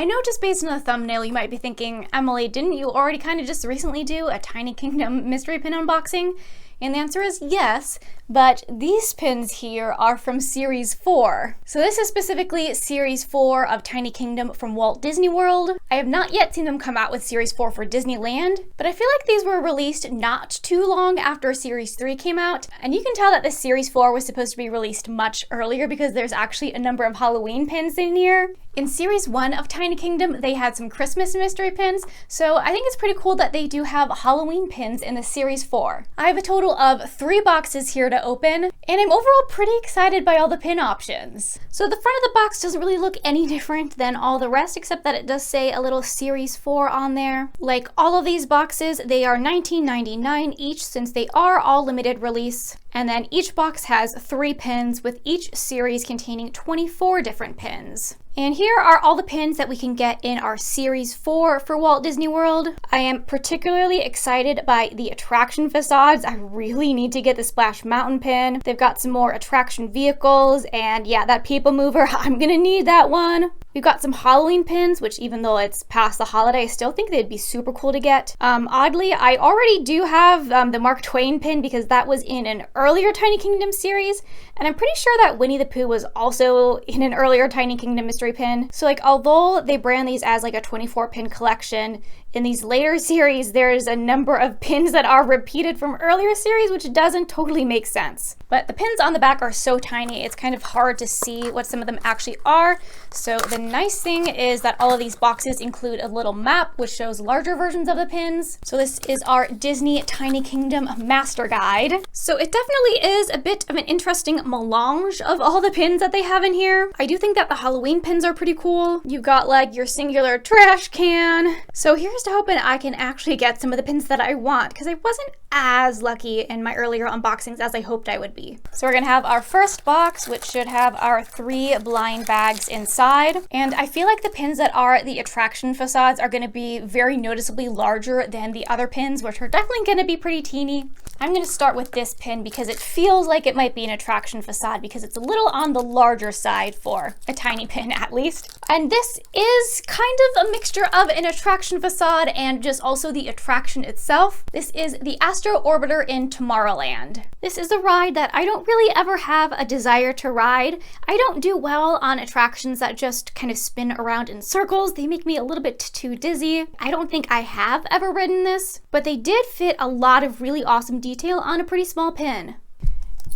I know just based on the thumbnail you might be thinking, Emily, didn't you already kind of just recently do a Tiny Kingdom mystery pin unboxing? And the answer is yes, but these pins here are from Series 4. So this is specifically Series 4 of Tiny Kingdom from Walt Disney World. I have not yet seen them come out with Series 4 for Disneyland, but I feel like these were released not too long after Series 3 came out, and you can tell that this Series 4 was supposed to be released much earlier because there's actually a number of Halloween pins in here. In Series 1 of Tiny Kingdom, they had some Christmas mystery pins, so I think it's pretty cool that they do have Halloween pins in the Series 4. I have a total of 3 boxes here to open, and I'm overall pretty excited by all the pin options. So the front of the box doesn't really look any different than all the rest, except that it does say a little Series 4 on there. Like all of these boxes, they are $19.99 each since they are all limited release. And then each box has 3 pins, with each series containing 24 different pins. And here are all the pins that we can get in our Series 4 for Walt Disney World. I am particularly excited by the attraction facades. I really need to get the Splash Mountain pin. They've got some more attraction vehicles, and yeah, that PeopleMover, I'm gonna need that one. We've got some Halloween pins, which even though it's past the holiday, I still think they'd be super cool to get. Oddly, I already do have the Mark Twain pin because that was in an earlier Tiny Kingdom series, and I'm pretty sure that Winnie the Pooh was also in an earlier Tiny Kingdom mystery pin. So like, although they brand these as like a 24 pin collection, in these later series, there's a number of pins that are repeated from earlier series, which doesn't totally make sense. But the pins on the back are so tiny, it's kind of hard to see what some of them actually are. So the nice thing is that all of these boxes include a little map, which shows larger versions of the pins. So this is our Disney Tiny Kingdom Master Guide. So it definitely is a bit of an interesting melange of all the pins that they have in here. I do think that the Halloween pins are pretty cool. You've got like your singular trash can. So here's to hoping I can actually get some of the pins that I want, because I wasn't as lucky in my earlier unboxings as I hoped I would be. So we're gonna have our first box, which should have our 3 blind bags inside. And I feel like the pins that are the attraction facades are gonna be very noticeably larger than the other pins, which are definitely gonna be pretty teeny. I'm gonna start with this pin because it feels like it might be an attraction facade because it's a little on the larger side for a tiny pin at least. And this is kind of a mixture of an attraction facade and just also the attraction itself. This is the Astro Orbiter in Tomorrowland. This is a ride that I don't really ever have a desire to ride. I don't do well on attractions that just kind of spin around in circles. They make me a little bit too dizzy. I don't think I have ever ridden this, but they did fit a lot of really awesome detail on a pretty small pin.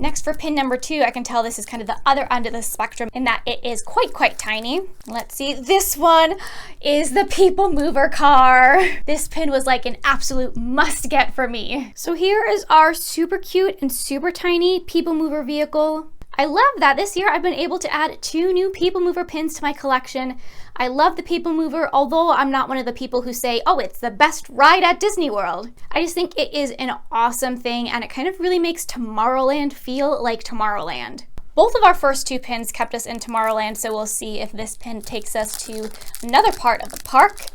Next, for pin number 2, I can tell this is kind of the other end of the spectrum in that it is quite tiny. Let's see, this one is the PeopleMover car. This pin was like an absolute must get for me. So here is our super cute and super tiny PeopleMover vehicle. I love that this year I've been able to add 2 new PeopleMover pins to my collection. I love the PeopleMover, although I'm not one of the people who say, oh, it's the best ride at Disney World. I just think it is an awesome thing, and it kind of really makes Tomorrowland feel like Tomorrowland. Both of our first 2 pins kept us in Tomorrowland, so we'll see if this pin takes us to another part of the park.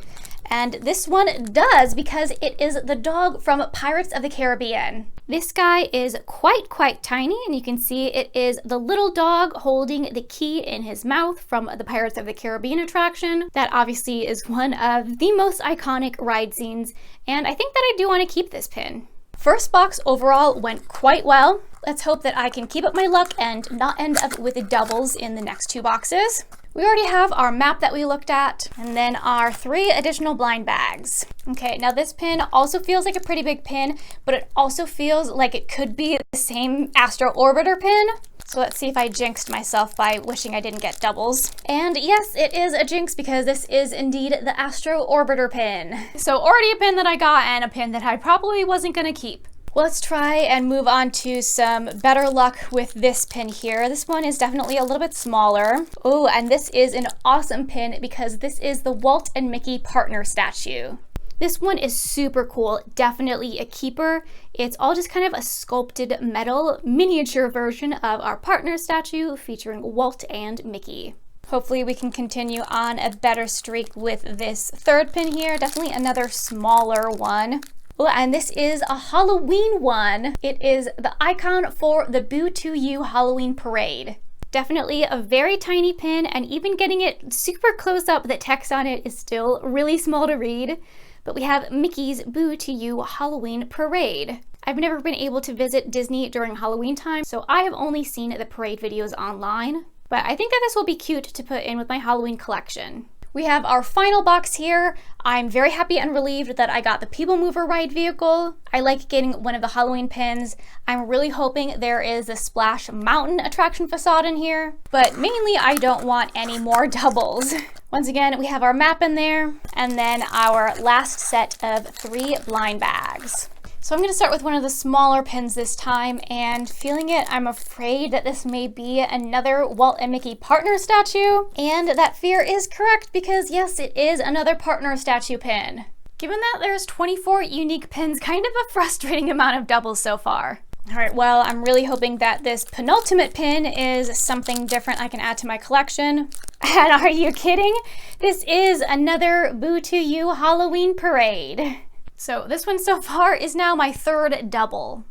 And this one does, because it is the dog from Pirates of the Caribbean. This guy is quite tiny, and you can see it is the little dog holding the key in his mouth from the Pirates of the Caribbean attraction. That obviously is one of the most iconic ride scenes, and I think that I do want to keep this pin. First box overall went quite well. Let's hope that I can keep up my luck and not end up with doubles in the next 2 boxes. We already have our map that we looked at, and then our 3 additional blind bags. Okay, now this pin also feels like a pretty big pin, but it also feels like it could be the same Astro Orbiter pin. So let's see if I jinxed myself by wishing I didn't get doubles. And yes, it is a jinx because this is indeed the Astro Orbiter pin. So already a pin that I got and a pin that I probably wasn't gonna keep. Well, let's try and move on to some better luck with this pin here. This one is definitely a little bit smaller. Oh, and this is an awesome pin because this is the Walt and Mickey partner statue. This one is super cool, definitely a keeper. It's all just kind of a sculpted metal miniature version of our partner statue featuring Walt and Mickey. Hopefully we can continue on a better streak with this 3rd pin here, definitely another smaller one. Oh, and this is a Halloween one. It is the icon for the Boo to You Halloween Parade. Definitely a very tiny pin, and even getting it super close up, the text on it is still really small to read. But we have Mickey's Boo to You Halloween Parade. I've never been able to visit Disney during Halloween time, so I have only seen the parade videos online. But I think that this will be cute to put in with my Halloween collection. We have our final box here. I'm very happy and relieved that I got the PeopleMover ride vehicle. I like getting one of the Halloween pins. I'm really hoping there is a Splash Mountain attraction facade in here, but mainly I don't want any more doubles. Once again, we have our map in there, and then our last set of 3 blind bags. So I'm going to start with one of the smaller pins this time, and feeling it, I'm afraid that this may be another Walt and Mickey partner statue. And that fear is correct because yes, it is another partner statue pin. Given that there's 24 unique pins, kind of a frustrating amount of doubles so far. All right, well, I'm really hoping that this penultimate pin is something different I can add to my collection. And are you kidding? This is another Boo to You Halloween Parade. So this one so far is now my 3rd double.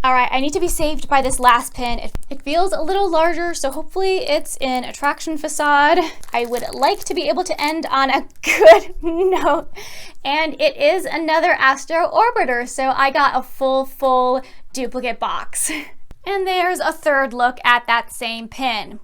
All right, I need to be saved by this last pin. It feels a little larger, so hopefully it's in attraction facade. I would like to be able to end on a good note. And it is another Astro Orbiter, so I got a full duplicate box. And there's a 3rd look at that same pin.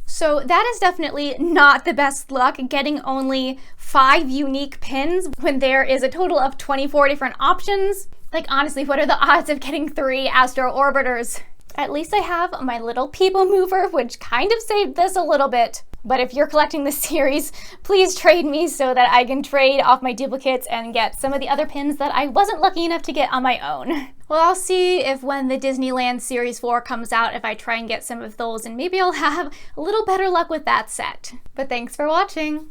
So that is definitely not the best luck, getting only 5 unique pins when there is a total of 24 different options. Like honestly, what are the odds of getting 3 Astro Orbiters? At least I have my little PeopleMover, which kind of saved this a little bit. But if you're collecting this series, please trade me so that I can trade off my duplicates and get some of the other pins that I wasn't lucky enough to get on my own. Well, I'll see if when the Disneyland Series 4 comes out, if I try and get some of those, and maybe I'll have a little better luck with that set. But thanks for watching!